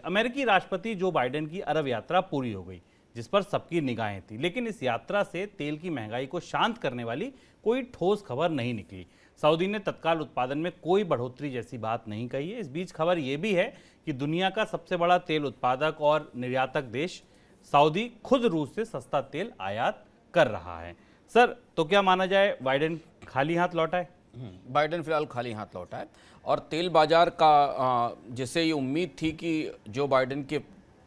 अमेरिकी राष्ट्रपति Joe Biden की अरब यात्रा पूरी हो गई, जिस पर सबकी निगाहें थी, लेकिन इस यात्रा से तेल की महंगाई को शांत करने वाली कोई ठोस खबर नहीं निकली। सऊदी ने तत्काल उत्पादन में कोई बढ़ोतरी जैसी बात नहीं कही है। इस बीच खबर यह भी है कि दुनिया का सबसे बड़ा तेल उत्पादक और निर्यातक देश सऊदी खुद रूस से सस्ता तेल आयात कर रहा है। सर, तो क्या माना जाए, बाइडेन खाली हाथ लौटा है? बाइडेन फिलहाल खाली हाथ लौटा है और तेल बाजार का जैसे ये उम्मीद थी कि जो बाइडेन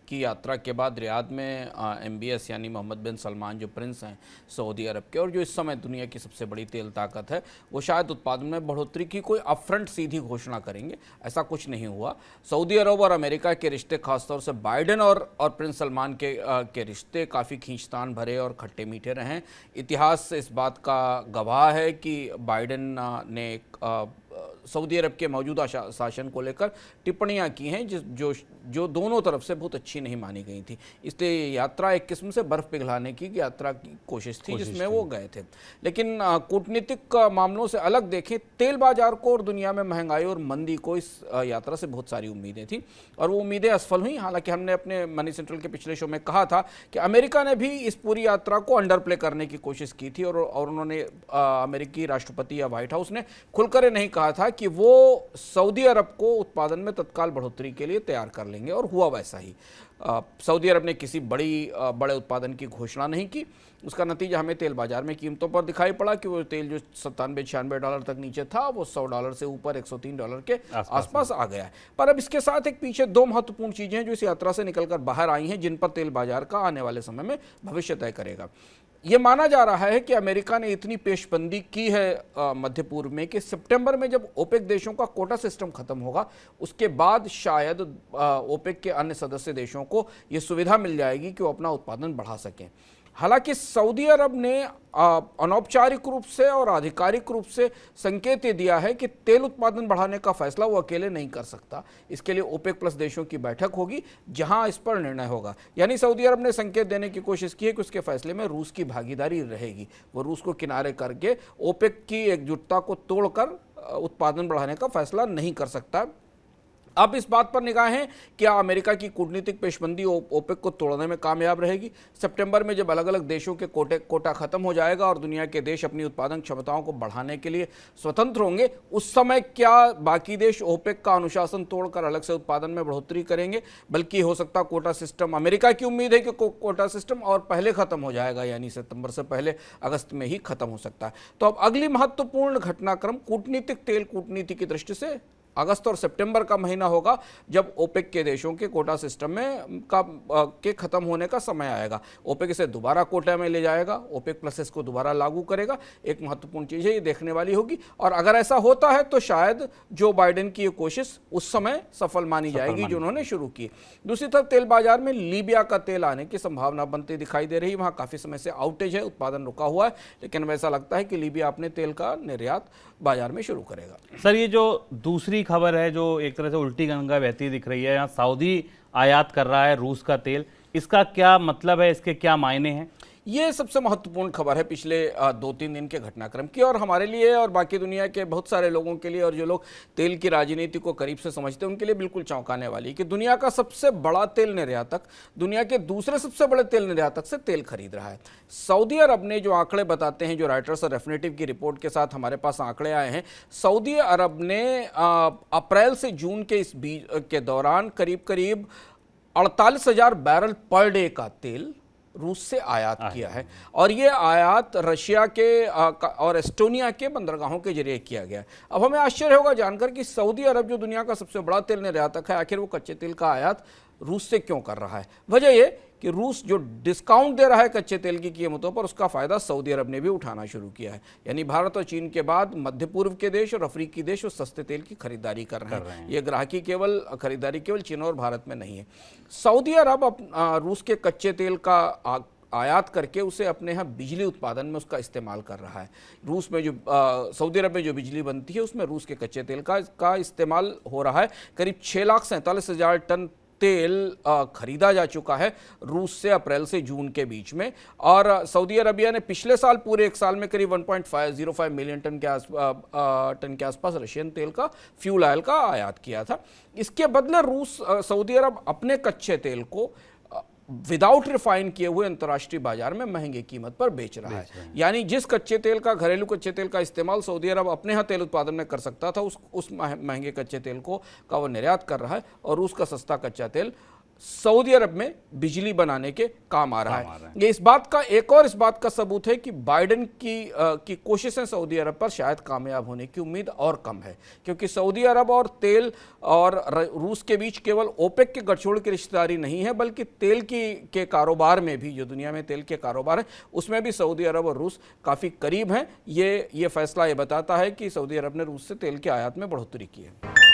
की यात्रा के बाद रियाद में MBS यानी मोहम्मद बिन सलमान जो प्रिंस हैं सऊदी अरब के और जो इस समय दुनिया की सबसे बड़ी तेल ताकत है, वो शायद उत्पादन में बढ़ोतरी की कोई अपफ्रंट सीधी घोषणा करेंगे। ऐसा कुछ नहीं हुआ। सऊदी अरब और अमेरिका के रिश्ते, खासतौर से बाइडेन और प्रिंस सलमान के रिश्ते काफ़ी खींचतान भरे और खट्टे मीठे रहे हैं। इतिहास इस बात का गवाह है कि बाइडेन ने सऊदी अरब के मौजूदा शासन को लेकर टिप्पणियां की हैं जो दोनों तरफ से बहुत अच्छी नहीं मानी गई थी। इसलिए यात्रा एक किस्म से बर्फ पिघलाने की यात्रा की कोशिश थी जिसमें वो गए थे। लेकिन कूटनीतिक मामलों से अलग देखें, तेल बाजार को और दुनिया में महंगाई और मंदी को इस यात्रा से बहुत सारी उम्मीदें थी और वो उम्मीदें असफल हुई। हालांकि हमने अपने मनी सेंट्रल के पिछले शो में कहा था कि अमेरिका ने भी इस पूरी यात्रा को अंडर प्ले करने की कोशिश की थी और उन्होंने अमेरिकी राष्ट्रपति या व्हाइट हाउस ने खुलकर नहीं कहा था कि वो सऊदी अरब को उत्पादन में तत्काल बढ़ोतरी के लिए तैयार कर लेंगे, और हुआ वैसा ही। सऊदी अरब ने किसी बड़े उत्पादन की घोषणा नहीं की। उसका नतीजा हमें तेल बाजार में कीमतों पर दिखाई पड़ा कि वो तेल जो $97-96 तक नीचे था, वो $100 से ऊपर $103 के आसपास आ गया है। पर अब इसके साथ एक पीछे दो महत्वपूर्ण चीजें हैं जो इस यात्रा से निकलकर बाहर आई हैं, जिन पर तेल बाजार का आने वाले समय में भविष्य तय करेगा। ये माना जा रहा है कि अमेरिका ने इतनी पेशबंदी की है मध्य पूर्व में कि सितंबर में जब ओपेक देशों का कोटा सिस्टम खत्म होगा, उसके बाद शायद ओपेक के अन्य सदस्य देशों को ये सुविधा मिल जाएगी कि वो अपना उत्पादन बढ़ा सकें। हालांकि सऊदी अरब ने अनौपचारिक रूप से और आधिकारिक रूप से संकेत ये दिया है कि तेल उत्पादन बढ़ाने का फैसला वो अकेले नहीं कर सकता। इसके लिए ओपेक प्लस देशों की बैठक होगी जहां इस पर निर्णय होगा। यानी सऊदी अरब ने संकेत देने की कोशिश की है कि उसके फैसले में रूस की भागीदारी रहेगी। वो रूस को किनारे करके ओपेक की एकजुटता को तोड़कर उत्पादन बढ़ाने का फैसला नहीं कर सकता। अब इस बात पर निगाहें क्या अमेरिका की कूटनीतिक पेशबंदी ओपेक को तोड़ने में कामयाब रहेगी। सितंबर में जब अलग अलग देशों के कोटा खत्म हो जाएगा और दुनिया के देश अपनी उत्पादन क्षमताओं को बढ़ाने के लिए स्वतंत्र होंगे, उस समय क्या बाकी देश ओपेक का अनुशासन तोड़कर अलग से उत्पादन में बढ़ोतरी करेंगे? बल्कि हो सकता कोटा सिस्टम, अमेरिका की उम्मीद है कि कोटा सिस्टम और पहले खत्म हो जाएगा, यानी सितंबर से पहले अगस्त में ही खत्म हो सकता है। तो अब अगली महत्वपूर्ण घटनाक्रम कूटनीतिक तेल कूटनीति की दृष्टि से अगस्त और सितंबर का महीना होगा, जब ओपेक के देशों के कोटा सिस्टम में के खत्म होने का समय आएगा। ओपेक इसे दोबारा कोटा में ले जाएगा, ओपेक प्लस इसको दोबारा लागू करेगा। एक महत्वपूर्ण चीज़ है, ये देखने वाली होगी। और अगर ऐसा होता है तो शायद जो बाइडेन की ये कोशिश उस समय सफल मानी जाएगी जो उन्होंने शुरू की। दूसरी तरफ तेल बाजार में लीबिया का तेल आने की संभावना बनती दिखाई दे रही है। वहाँ काफ़ी समय से आउटेज है, उत्पादन रुका हुआ है, लेकिन वैसा लगता है कि लीबिया अपने तेल का निर्यात बाजार में शुरू करेगा। सर, ये जो दूसरी खबर है जो एक तरह से उल्टी गंगा बहती दिख रही है, यहाँ सऊदी आयात कर रहा है रूस का तेल, इसका क्या मतलब है, इसके क्या मायने हैं? ये सबसे महत्वपूर्ण खबर है पिछले 2-3 दिन के घटनाक्रम की, और हमारे लिए और बाकी दुनिया के बहुत सारे लोगों के लिए, और जो लोग तेल की राजनीति को करीब से समझते हैं उनके लिए बिल्कुल चौंकाने वाली कि दुनिया का सबसे बड़ा तेल निर्यातक दुनिया के दूसरे सबसे बड़े तेल निर्यातक से तेल खरीद रहा है। सऊदी अरब ने जो आंकड़े बताते हैं, जो राइटर्स और रेफिनेटिव की रिपोर्ट के साथ हमारे पास आंकड़े आए हैं, सऊदी अरब ने अप्रैल से जून के इस बीच के दौरान करीब करीब 48,000 बैरल पर डे का तेल रूस से आयात किया है, और ये आयात रशिया के और एस्टोनिया के बंदरगाहों के जरिए किया गया है। अब हमें आश्चर्य होगा जानकर कि सऊदी अरब जो दुनिया का सबसे बड़ा तेल निर्यातक है, आखिर वो कच्चे तेल का आयात रूस से क्यों कर रहा है? वजह ये कि रूस जो डिस्काउंट दे रहा है कच्चे तेल की कीमतों पर, उसका फायदा सऊदी अरब ने भी उठाना शुरू किया है। यानी भारत और चीन के बाद मध्य पूर्व के देश और अफ्रीकी देश उस सस्ते तेल की खरीदारी कर रहे हैं। ये खरीदारी केवल चीन और भारत में नहीं है। सऊदी अरब रूस के कच्चे तेल का आयात करके उसे अपने यहाँ बिजली उत्पादन में उसका इस्तेमाल कर रहा है। रूस में जो सऊदी अरब में जो बिजली बनती है उसमें रूस के कच्चे तेल का इस्तेमाल हो रहा है। करीब 6,47,000 टन तेल खरीदा जा चुका है रूस से अप्रैल से जून के बीच में। और सऊदी अरबिया ने पिछले साल पूरे एक साल में करीब 1.505 मिलियन टन के आसपास रशियन तेल का, फ्यूल ऑयल का आयात किया था। इसके बदले सऊदी अरब अपने कच्चे तेल को विदाउट रिफाइन किए हुए अंतर्राष्ट्रीय बाजार में महंगी कीमत पर बेच रहा है। यानी जिस कच्चे तेल का, घरेलू कच्चे तेल का इस्तेमाल सऊदी अरब अपने यहाँ तेल उत्पादन में कर सकता था, उस महंगे कच्चे तेल का वो निर्यात कर रहा है, और रूस का सस्ता कच्चा तेल सऊदी अरब में बिजली बनाने के काम आ रहा है। ये इस बात का सबूत है कि बाइडेन की कोशिशें सऊदी अरब पर शायद कामयाब होने की उम्मीद और कम है, क्योंकि सऊदी अरब और तेल और रूस के बीच केवल ओपेक के गठजोड़ की रिश्तेदारी नहीं है, बल्कि तेल के कारोबार में भी, जो दुनिया में तेल के कारोबार है उसमें भी सऊदी अरब और रूस काफ़ी करीब हैं। ये फैसला ये बताता है कि सऊदी अरब ने रूस से तेल के आयात में बढ़ोतरी की है।